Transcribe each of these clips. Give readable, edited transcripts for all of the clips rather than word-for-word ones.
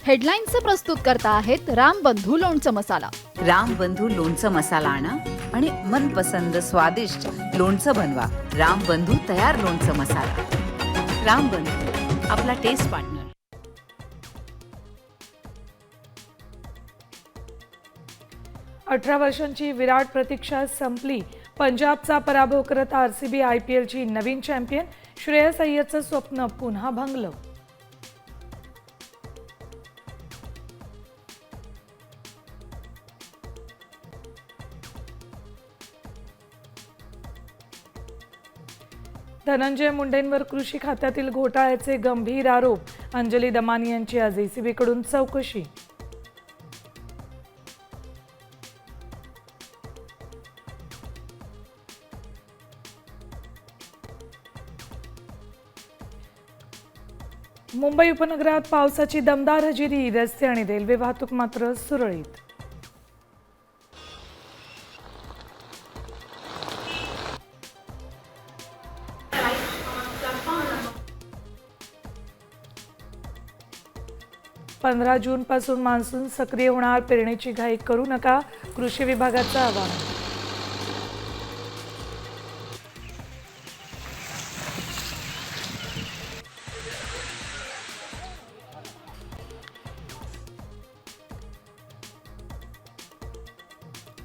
हेडलाईन्सचे प्रस्तुत करता आहेत रामबंधू लोणचं मसाला. रामबंधू लोणचं मसाला आणा आणि मनपसंद स्वादिष्ट लोणचं बनवा. रामबंधू तयार लोणचं मसाला. रामबंधू, आपला टेस्ट पार्टनर. 18 वर्षांची विराट प्रतीक्षा संपली. पंजाबचा पराभव करत आरसीबी IPLची नवीन चॅम्पियन. श्रेयस अय्यरचं स्वप्न पुन्हा भंगलं. धनंजय मुंडेंवर कृषी खात्यातील घोटाळ्याचे गंभीर आरोप. अंजली दमानी यांची आज ACBकडून चौकशी. मुंबई उपनगरात पावसाची दमदार हजेरी. रस्ते आणि रेल्वे वाहतूक मात्र सुरळीत. पंधरा जून पासून मान्सून सक्रिय होणार. पेरणीची घाई करू नका, कृषी विभागाचं आवाहन.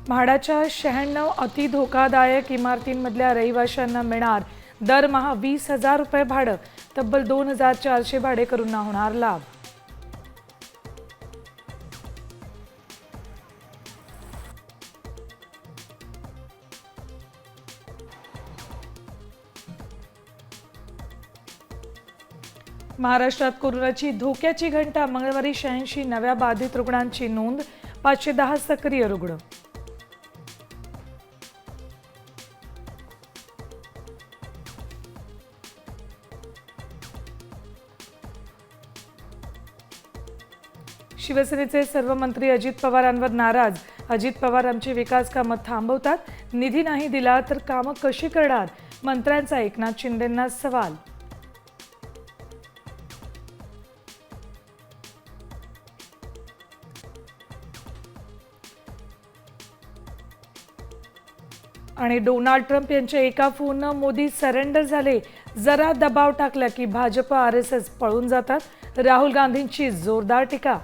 म्हाडाच्या 96 अति धोकादायक इमारतींमधल्या रहिवाशांना मिळणार दरमहा 20,000 रुपये भाडं. तब्बल 2,400 भाडेकरूंना होणार लाभ. महाराष्ट्रात कोरोनाची धोक्याची घंटा. मंगळवारी 86 नव्या बाधित रुग्णांची नोंद. 510 सक्रिय रुग्ण. शिवसेनेचे सर्व मंत्री अजित पवारांवर नाराज. अजित पवार आमची विकास कामं थांबवतात, निधी नाही दिला तर कामं कशी करणार. मंत्र्यांचा एकनाथ शिंदेंना सवाल. आणि डोनाल्ड ट्रम्प यांच्या एका फोननं मोदी सरेंडर झाले. जरा दबाव टाकला की भाजप RSS पळून जातात. राहुल गांधींची जोरदार टीका.